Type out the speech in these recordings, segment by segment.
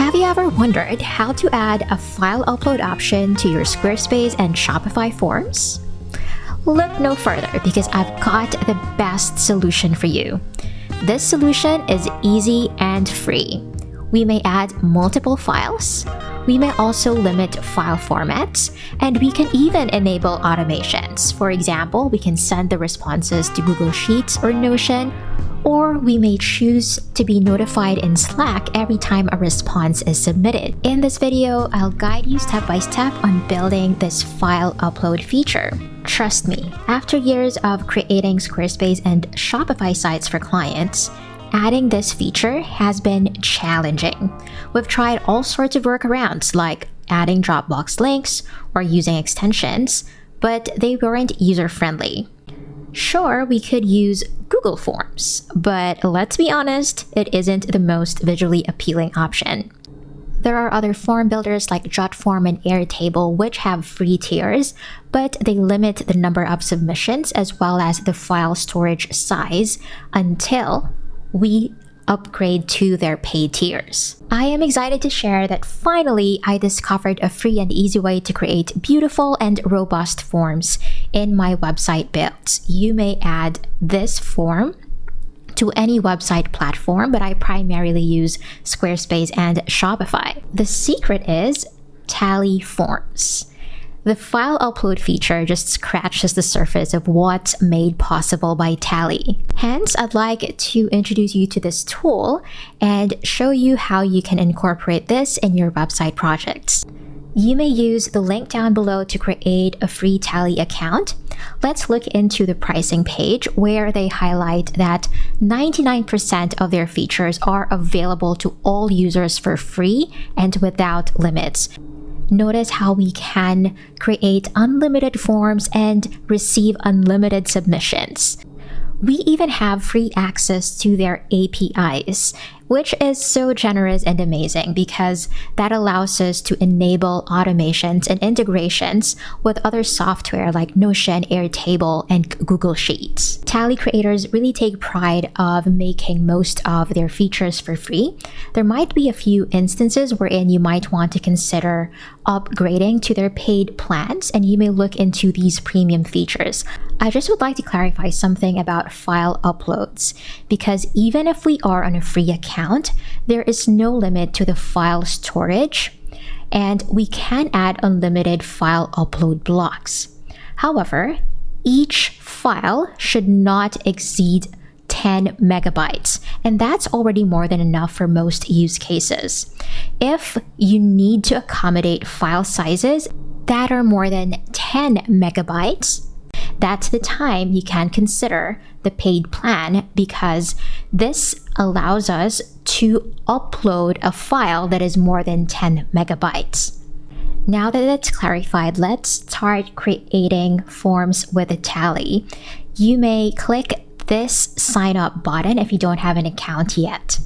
Have you ever wondered how to add a file upload option to your Squarespace and Shopify forms? Look no further because I've got the best solution for you. This solution is easy and free. We may add multiple files. We may also limit file formats, and we can even enable automations. For example, we can send the responses to Google Sheets or Notion, or we may choose to be notified in Slack every time a response is submitted. In this video, I'll guide you step by step on building this file upload feature. Trust me, after years of creating Squarespace and Shopify sites for clients, adding this feature has been challenging. We've tried all sorts of workarounds like adding Dropbox links or using extensions, but they weren't user-friendly. Sure, we could use Google Forms, but let's be honest, it isn't the most visually appealing option. There are other form builders like JotForm and Airtable which have free tiers, but they limit the number of submissions as well as the file storage size until we upgrade to their paid tiers. I am excited to share that finally I discovered a free and easy way to create beautiful and robust forms in my website builds. You may add this form to any website platform, but I primarily use Squarespace and Shopify. The secret is Tally Forms. The file upload feature just scratches the surface of what's made possible by Tally. Hence, I'd like to introduce you to this tool and show you how you can incorporate this in your website projects. You may use the link down below to create a free Tally account. Let's look into the pricing page where they highlight that 99% of their features are available to all users for free and without limits. Notice how we can create unlimited forms and receive unlimited submissions. We even have free access to their APIs, which is so generous and amazing because that allows us to enable automations and integrations with other software like Notion, Airtable, and Google Sheets. Tally creators really take pride of making most of their features for free. There might be a few instances wherein you might want to consider upgrading to their paid plans, and you may look into these premium features. I just would like to clarify something about file uploads, because even if we are on a free account, there is no limit to the file storage, and we can add unlimited file upload blocks. However, each file should not exceed 10 megabytes, and that's already more than enough for most use cases. If you need to accommodate file sizes that are more than 10 megabytes, that's the time you can consider the paid plan, because this allows us to upload a file that is more than 10 megabytes. Now that it's clarified, let's start creating forms with a Tally. You may click this sign up button if you don't have an account yet.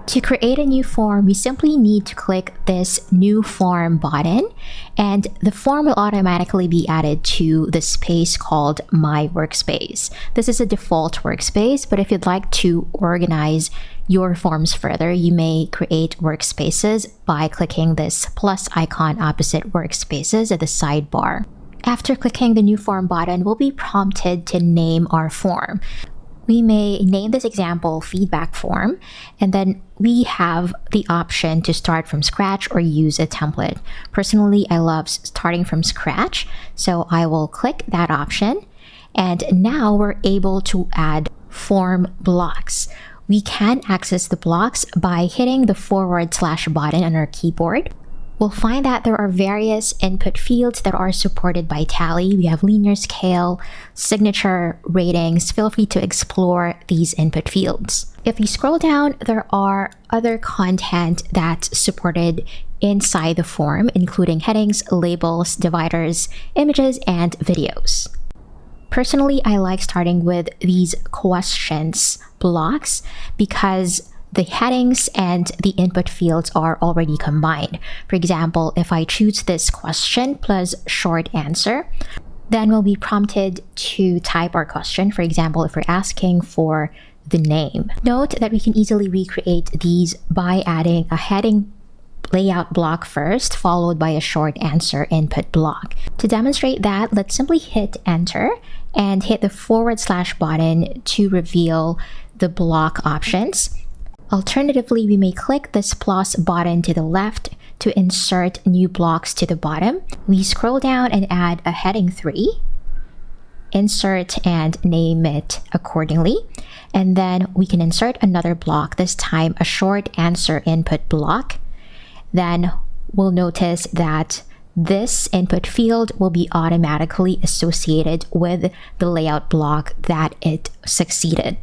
To create a new form, you simply need to click this new form button, and the form will automatically be added to the space called My Workspace. This is a default workspace, but if you'd like to organize your forms further, you may create workspaces by clicking this plus icon opposite workspaces at the sidebar. After clicking the new form button, we'll be prompted to name our form. We may name this example feedback form, and then we have the option to start from scratch or use a template. Personally, I love starting from scratch, so I will click that option, and now we're able to add form blocks. We can access the blocks by hitting the / button on our keyboard. We'll find that there are various input fields that are supported by Tally. We have linear scale, signature, ratings. Feel free to explore these input fields. If you scroll down, there are other content that's supported inside the form, including headings, labels, dividers, images, and videos. Personally, I like starting with these questions blocks because the headings and the input fields are already combined. For example, if I choose this question plus short answer, then we'll be prompted to type our question. For example, if we're asking for the name. Note that we can easily recreate these by adding a heading layout block first, followed by a short answer input block. To demonstrate that, let's simply hit enter and hit the / button to reveal the block options. Alternatively, we may click this plus button to the left to insert new blocks to the bottom. We scroll down and add a heading 3, insert and name it accordingly. And then we can insert another block, this time a short answer input block. Then we'll notice that this input field will be automatically associated with the layout block that it succeeded.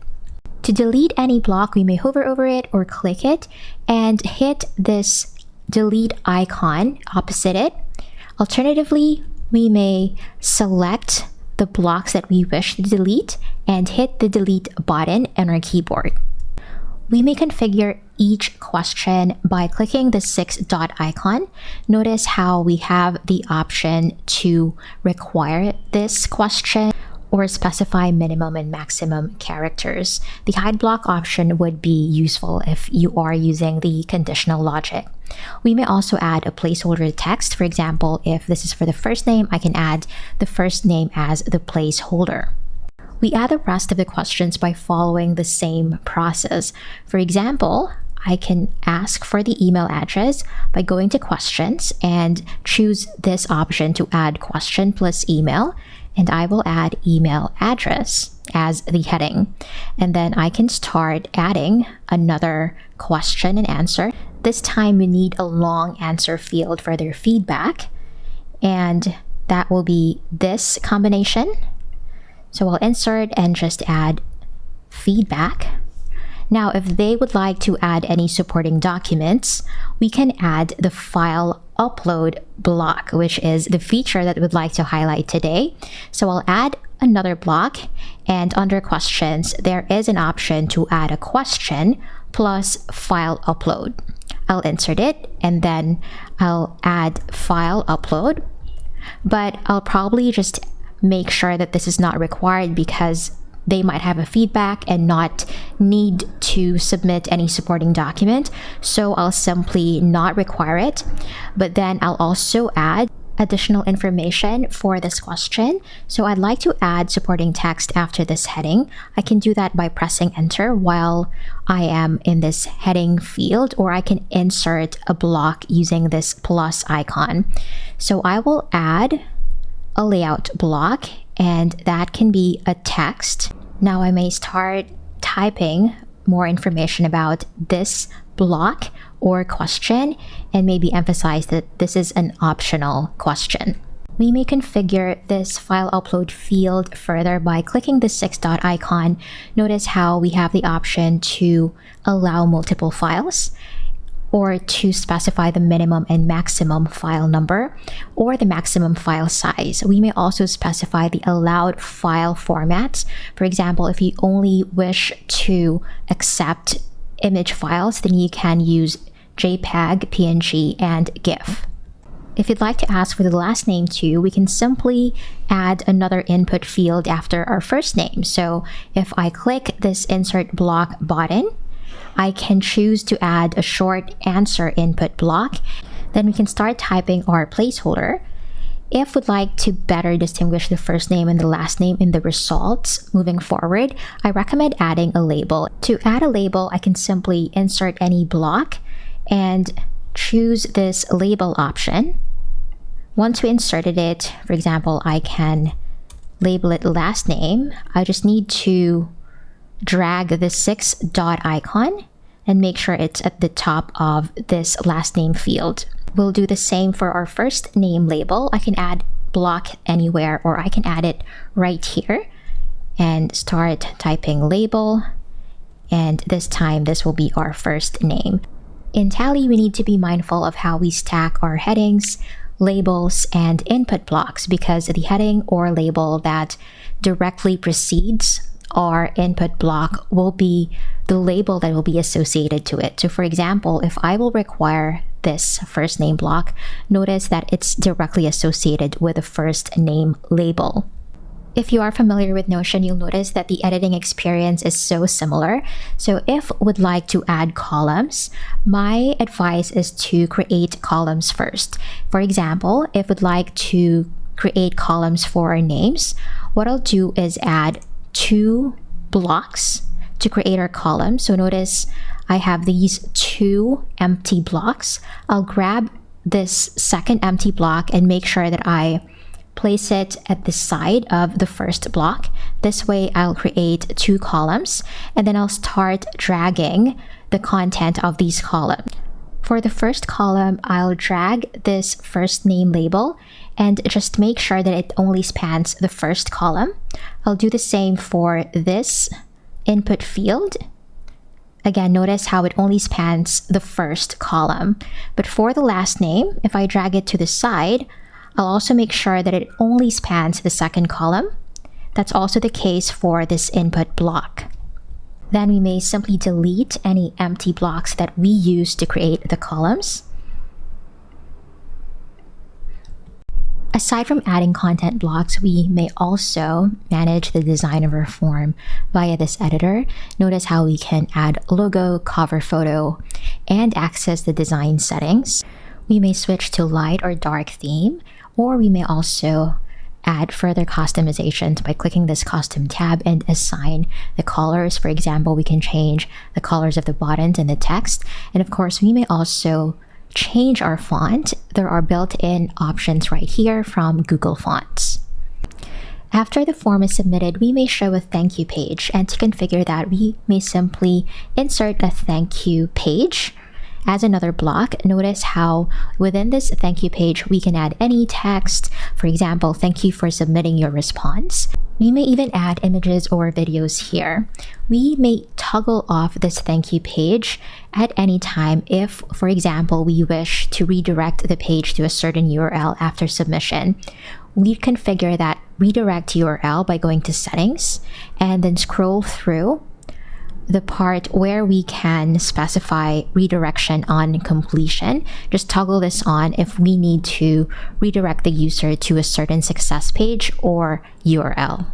To delete any block, we may hover over it or click it and hit this delete icon opposite it. Alternatively, we may select the blocks that we wish to delete and hit the delete button on our keyboard. We may configure each question by clicking the 6 dot icon. Notice how we have the option to require this question or specify minimum and maximum characters. The hide block option would be useful if you are using the conditional logic. We may also add a placeholder text. For example, if this is for the first name, I can add the first name as the placeholder. We add the rest of the questions by following the same process. For example, I can ask for the email address by going to questions and choose this option to add question plus email, and I will add email address as the heading. And then I can start adding another question and answer. This time we need a long answer field for their feedback, and that will be this combination. So I'll insert and just add feedback. Now, if they would like to add any supporting documents, we can add the file upload block, which is the feature that we'd like to highlight today. So I'll add another block, and under questions, there is an option to add a question plus file upload. I'll insert it and then I'll add file upload, but I'll probably just make sure that this is not required because they might have a feedback and not need to submit any supporting document. So I'll simply not require it, but then I'll also add additional information for this question. So I'd like to add supporting text after this heading. I can do that by pressing enter while I am in this heading field, or I can insert a block using this plus icon. So I will add a layout block, and that can be a text. Now I may start typing more information about this block or question and maybe emphasize that this is an optional question. We may configure this file upload field further by clicking the 6 dot icon. Notice how we have the option to allow multiple files, or to specify the minimum and maximum file number, or the maximum file size. We may also specify the allowed file formats. For example, if you only wish to accept image files, then you can use JPEG, PNG, and GIF. If you'd like to ask for the last name too, we can simply add another input field after our first name. So if I click this insert block button, I can choose to add a short answer input block. Then we can start typing our placeholder. If we'd like to better distinguish the first name and the last name in the results moving forward, I recommend adding a label. To add a label, I can simply insert any block and choose this label option. Once we inserted it, for example, I can label it last name. I just need to drag the 6 dot icon and make sure it's at the top of this last name field. We'll do the same for our first name label. I can add block anywhere, or I can add it right here and start typing label. And this time, this will be our first name. In Tally, we need to be mindful of how we stack our headings, labels, and input blocks, because the heading or label that directly precedes our input block will be the label that will be associated to it. So for example, if I will require this first name block, notice that it's directly associated with the first name label. If you are familiar with Notion, you'll notice that the editing experience is so similar. So if would like to add columns, my advice is to create columns first. For example, if would like to create columns for our names, what I'll do is add 2 blocks to create our column. So notice I have these 2 empty blocks. I'll grab this second empty block and make sure that I place it at the side of the first block. This way I'll create 2 columns, and then I'll start dragging the content of these columns. For the first column, I'll drag this first name label and just make sure that it only spans the first column. I'll do the same for this input field. Again, notice how it only spans the first column. But for the last name, if I drag it to the side, I'll also make sure that it only spans the second column. That's also the case for this input block. Then we may simply delete any empty blocks that we use to create the columns. Aside from adding content blocks, we may also manage the design of our form via this editor. Notice how we can add logo, cover photo, and access the design settings. We may switch to light or dark theme, or we may also add further customizations by clicking this custom tab and assign the colors. For example, we can change the colors of the buttons and the text. And of course, we may also change our font. There are built-in options right here from Google Fonts. After the form is submitted, we may show a thank you page, and to configure that, we may simply insert a thank you page as another block. Notice how within this thank you page, we can add any text. For example, thank you for submitting your response. We may even add images or videos here. We may toggle off this thank you page at any time if, for example, we wish to redirect the page to a certain URL after submission. We configure that redirect URL by going to settings and then scroll through the part where we can specify redirection on completion. Just toggle this on if we need to redirect the user to a certain success page or URL.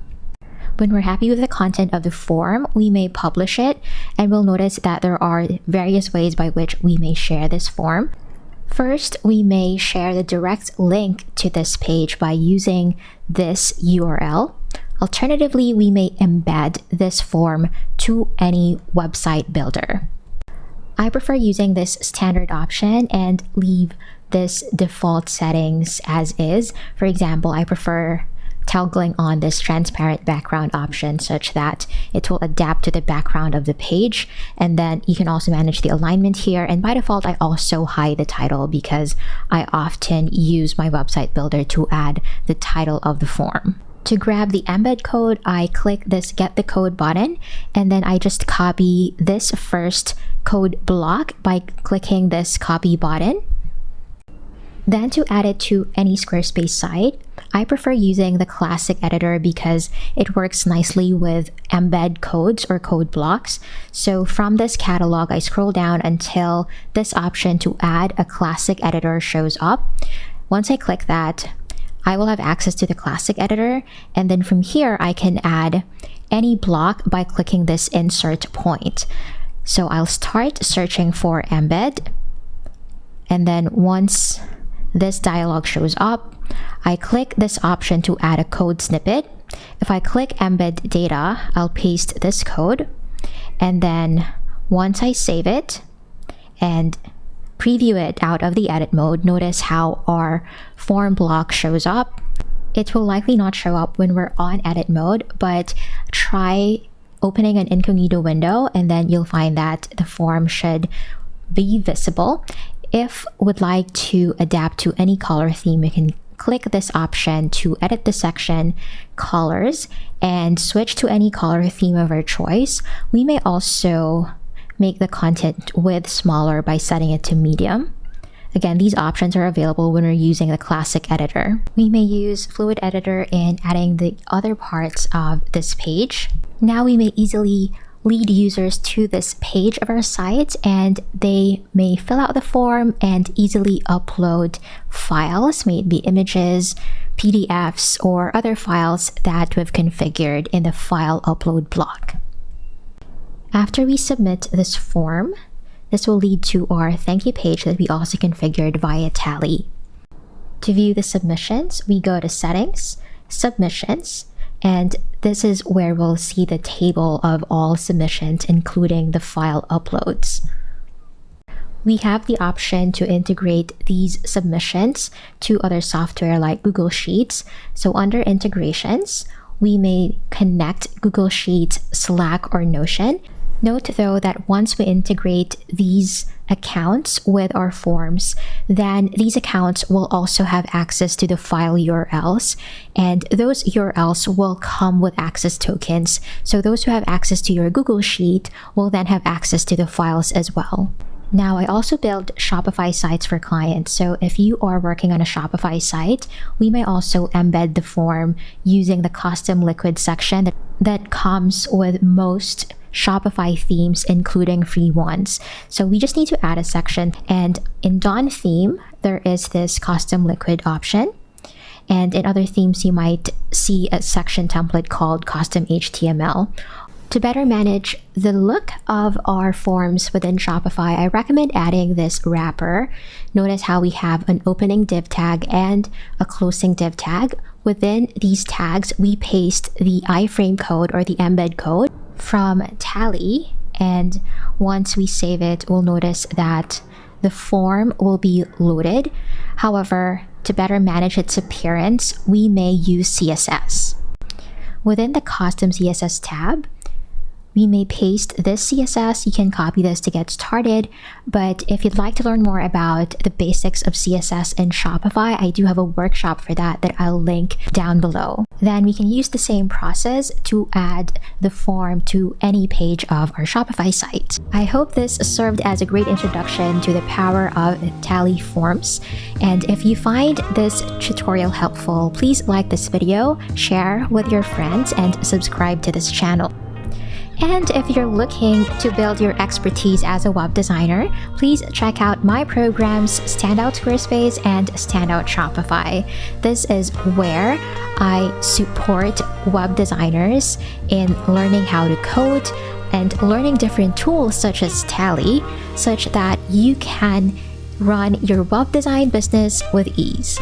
When we're happy with the content of the form, we may publish it, and we'll notice that there are various ways by which we may share this form. First, we may share the direct link to this page by using this URL. Alternatively, we may embed this form to any website builder. I prefer using this standard option and leave this default settings as is. For example, I prefer toggling on this transparent background option such that it will adapt to the background of the page. And then you can also manage the alignment here. And by default, I also hide the title because I often use my website builder to add the title of the form. To grab the embed code, I click this Get the Code button, and then I just copy this first code block by clicking this Copy button. Then to add it to any Squarespace site, I prefer using the classic editor because it works nicely with embed codes or code blocks. So from this catalog, I scroll down until this option to add a classic editor shows up. Once I click that, I will have access to the classic editor, and then from here I can add any block by clicking this insert point. So I'll start searching for embed, and then once this dialog shows up, I click this option to add a code snippet. If I click embed data, I'll paste this code, and then once I save it and preview it out of the edit mode, notice how our form block shows up. It will likely not show up when we're on edit mode, but try opening an incognito window and then you'll find that the form should be visible. If would like to adapt to any color theme, you can click this option to edit the section colors and switch to any color theme of our choice. We may also make the content width smaller by setting it to medium. Again, these options are available when we're using the classic editor. We may use Fluid Editor in adding the other parts of this page. Now we may easily lead users to this page of our site, and they may fill out the form and easily upload files, may it be images, PDFs, or other files that we've configured in the file upload block. After we submit this form, this will lead to our thank you page that we also configured via Tally. To view the submissions, we go to Settings, Submissions, and this is where we'll see the table of all submissions, including the file uploads. We have the option to integrate these submissions to other software like Google Sheets. So under Integrations, we may connect Google Sheets, Slack, or Notion. Note though that once we integrate these accounts with our forms, then these accounts will also have access to the file URLs, and those URLs will come with access tokens. So those who have access to your Google Sheet will then have access to the files as well. Now, I also build Shopify sites for clients. So if you are working on a Shopify site, we may also embed the form using the custom liquid section that comes with most Shopify themes, including free ones. So we just need to add a section, and in Dawn theme, there is this custom liquid option. And in other themes, you might see a section template called custom HTML. To better manage the look of our forms within Shopify, I recommend adding this wrapper. Notice how we have an opening div tag and a closing div tag. Within these tags, we paste the iframe code or the embed code from Tally, and once we save it, we'll notice that the form will be loaded. However, to better manage its appearance, we may use CSS. Within the Custom CSS tab, we may paste this CSS. You can copy this to get started, but if you'd like to learn more about the basics of CSS in Shopify, I do have a workshop for that I'll link down below. Then we can use the same process to add the form to any page of our Shopify site. I hope this served as a great introduction to the power of Tally Forms. And if you find this tutorial helpful, please like this video, share with your friends, and subscribe to this channel. And if you're looking to build your expertise as a web designer, please check out my programs, Standout Squarespace and Standout Shopify. This is where I support web designers in learning how to code and learning different tools such as Tally, such that you can run your web design business with ease.